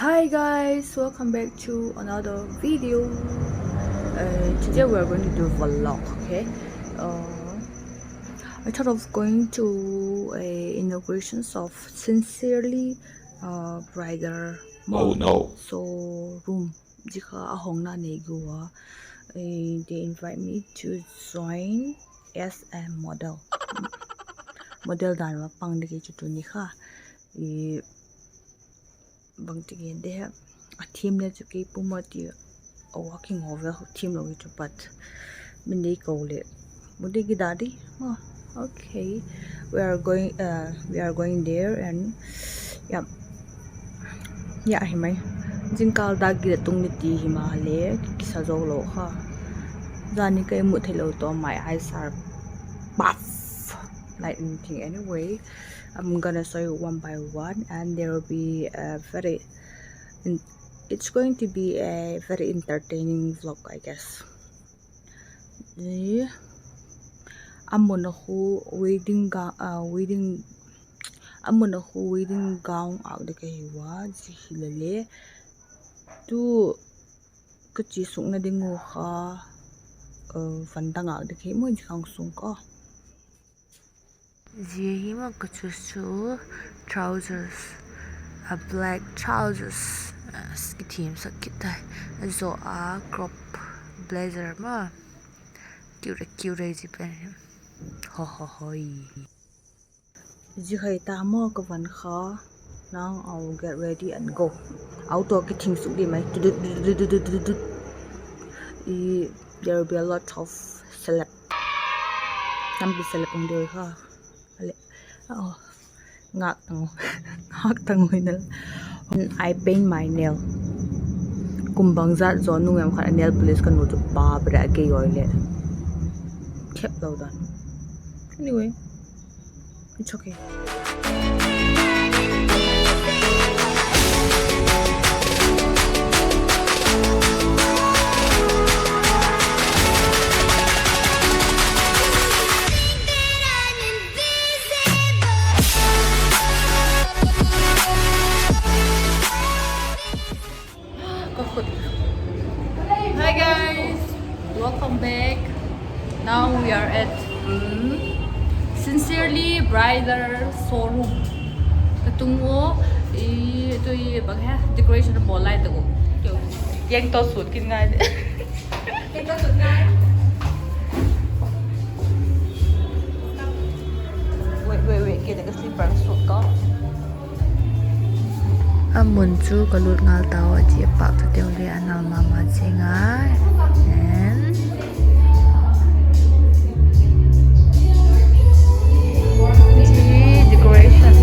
Hi guys, welcome back to another video. Today we are going to do a vlog. Okay, I thought of going to a inaugurations of Sincerely Bridal Mall. Oh no. Showroom. Jika ahong na negua. They invite me to join as a model. Model dan pang deke chutu ni kha. Bang tige they have a team that to keep pumati a walking over team lo to but minde call it mudigi daddy. Oh, okay, we are going there and yeah himai jinkal dagi tung niti himale kisa lo ha jani kai mu thelo to my eyes are buff like anything. Anyway, I'm gonna show you one by one, and there will be it's going to be a very entertaining vlog, I guess. I'm gonna wedding gown out the kahiwa jihilale tu kachi sung na dingo ha vandang out the kai mo jikang sung ko Jihima kachusu trousers, a black trousers, skitim sakita, so a crop blazer ma, cute jipen, ho ho hoi. Jihai tamo kavan kha, now I'll get ready and go. Auto getting sukdi mai, there will be a lot of celeb. Some celeb on there ha. Oh, ngak tang I paint my nail. Kumbang zat zon nung am khana nail polish kan to babra ke oile. Kept low done. Anyway, it's okay. Hi guys, welcome back. Now we are at Sincerely Bridal Showroom. Katungo ito bagha decoration of ball light ko. Yang to suit kin ngai. Yang to suit ngai. Wait, kita ka slipper suit ko. Amun chu kalut ngal taw aji pak ta teu le anal mama chenga and decoration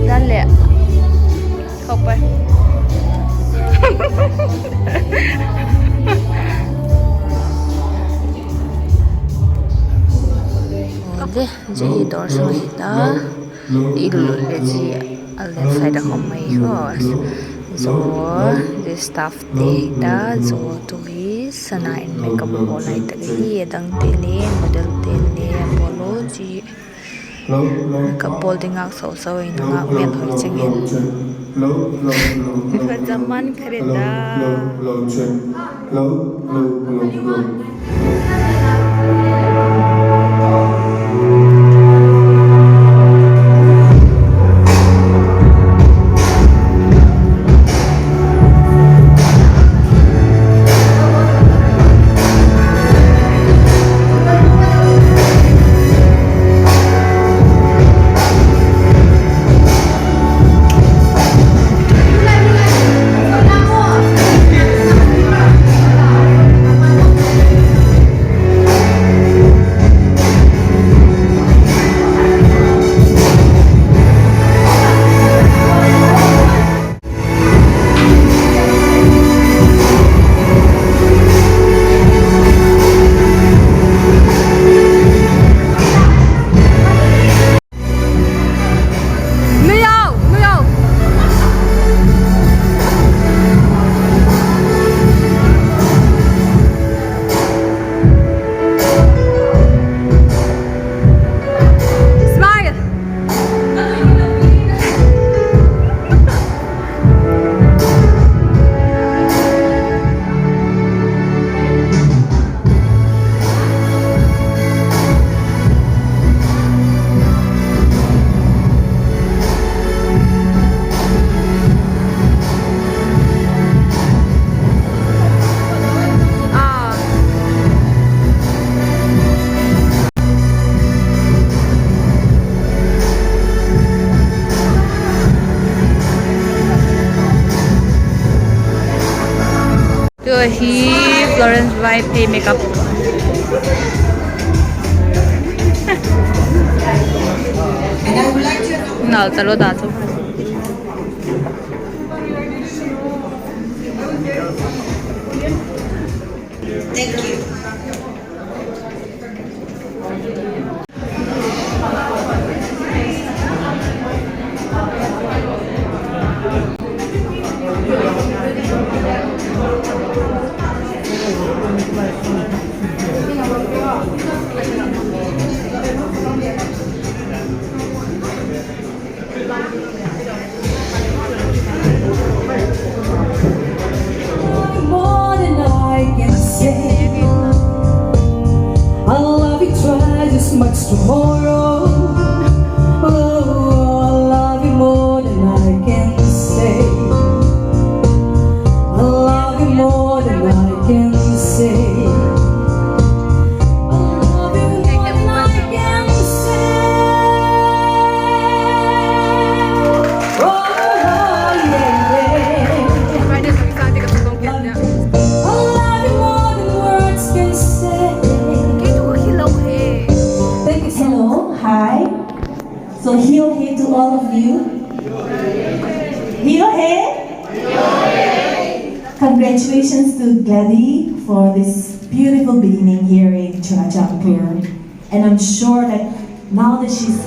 dan le khócไป Okay, jadi door kita ilu leji left side of my house. So this stuff data so to be sana in makeup bolai tadi dang tele model tele apology makeup bol dingak so in ngak men hoi chengin zaman kereta he Florence Vaiphei makeup. Nal talo dato. Thank you. More than I can say. I love you twice as much tomorrow. Oh, I love you more than I can say. I love you more than I can say. I love you more than I can say. Oh, yeah. I love you more than words can say. Thank you so much. Hello, hi. So heel hey to all of you. Heel hey. Congratulations to Gladys for this beautiful beginning here in Churachandpur. And I'm sure that now that she's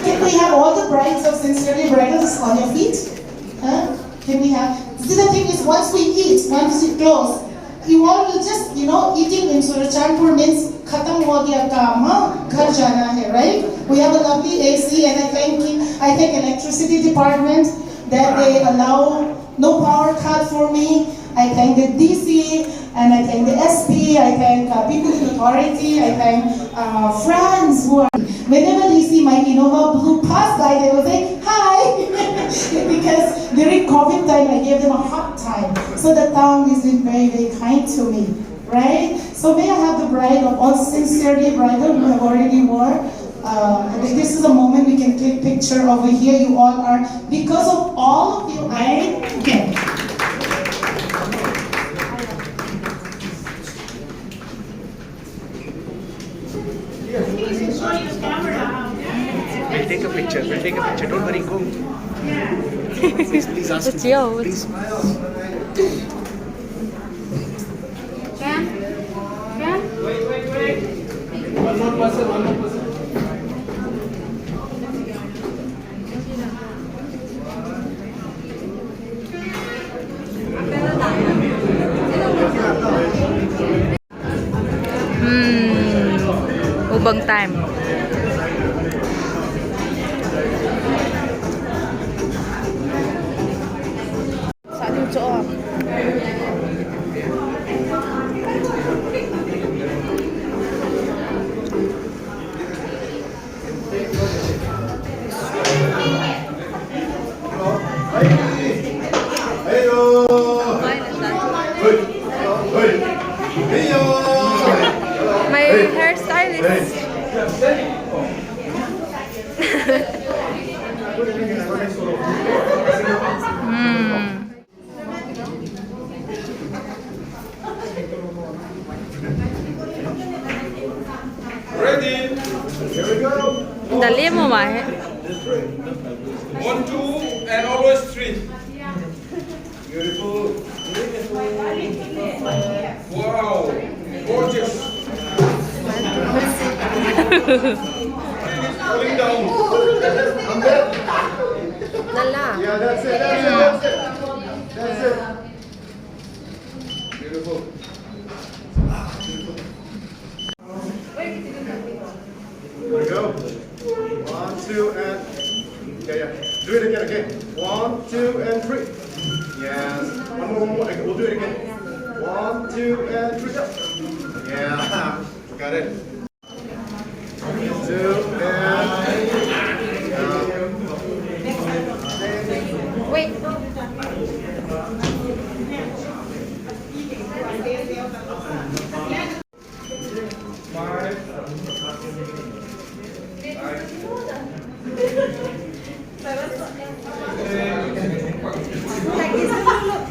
Can we have all the brides of Sincerely Bridals on your feet? Huh? Can we have? See, the thing is, once we eat, once we close, you all will just, eating in Churachandpur means khatam ho gaya kaam, ghar jana hai, right? We have a lovely AC, and I thank electricity department that they allow no power cut for me. I thank the DC, and I thank the SP, I thank people in authority, I thank friends who are, whenever they see my Innova Blue pass by, they will say, hi! Because during COVID time, I gave them a hard time. So the town has been very, very kind to me, right? So may I have the bride of all Sincerely Bridal who have already worn. This is a moment we can take picture over here. You all are, because of all of you, okay. We'll take a picture. Don't worry, go. Please ask. It's you. Please. Wait. One more person. Ubang time. Saan yung tsoa? My hairstylist. Ready? Here we go. Dali mo mahe. 1, 2, and always 3. Beautiful. Wow. Gorgeous. Falling down. Lala. Yeah, that's it. Beautiful. Here we go. 1, 2, and yeah. Do it again, okay? 1, 2, and 3. Yes. One more. Okay, we'll do it again. 1, 2, and 3. Go. Yeah. Got it. 2 and Wait.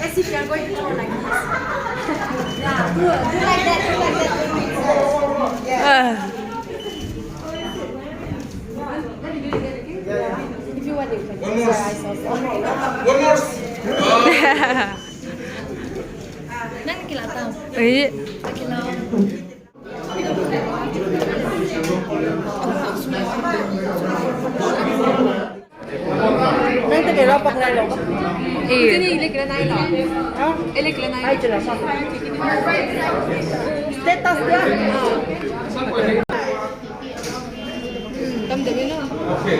As if you are going to go like this. Yeah, do like that. Yeah. If you want, you can One close more. your eyes also. one more. Nang kilataw. Eh, Kilaw. Nang tegera pak lalo. Ini eh. ilik lanay lo. Ilik lanay. Ay jelas. Status dia. Kamdami na. Okay.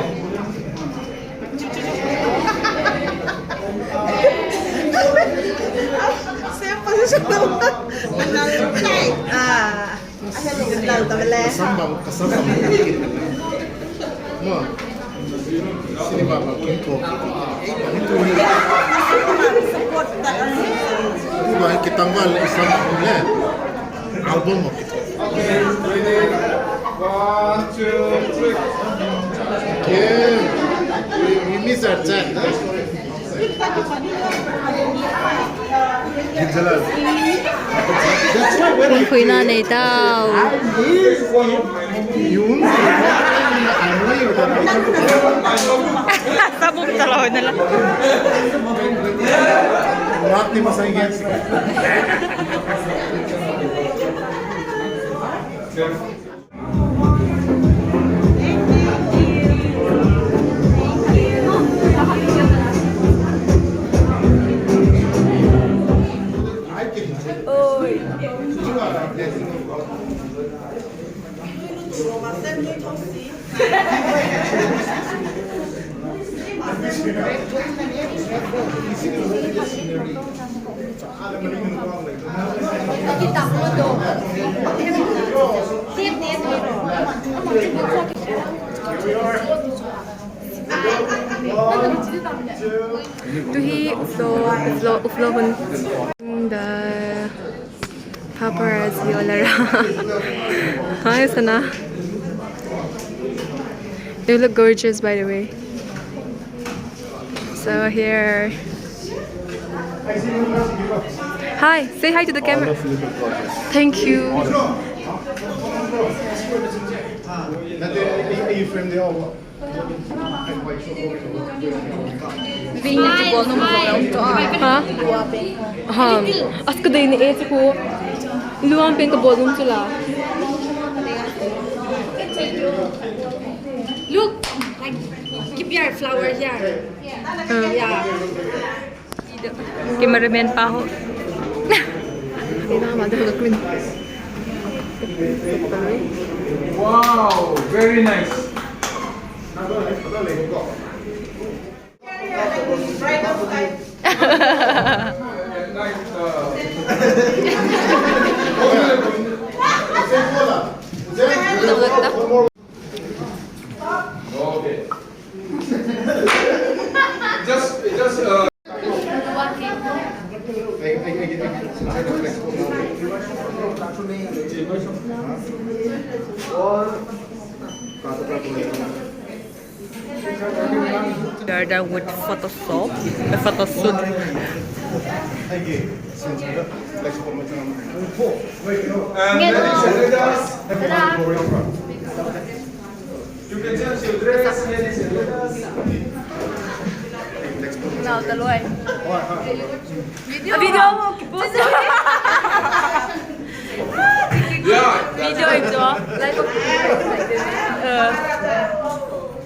Saya pasok na. Nanalay. Gandal tabele. Kasambang. Mo. Sini baba, kiko. Itu ni. Iba kita mal isang ne. Album mo kita. Okay. Ready? 1, 2, 3. Okay. We miss our chat. Gitzalan. That's why when I Kuy na daw. yun, ano yun? Sabog talaw na lang. Mati masayang sih. Kita mo do. Tip ni ito. Tuhi uflohon the paparazzi all around. Hi, Sana. You look gorgeous, by the way. So here. Hi, say hi to the camera. Thank you. Ask ko din eh ko. Iluwang pen ka bolong sila. Look, like keep your flower here. Yeah. Cameraman pa ako. Wow, very nice. Okay. Just They're done with Photoshop, photoshoot. you can change your dress. Now, taloy. Video mo, Yeah. video ito. Like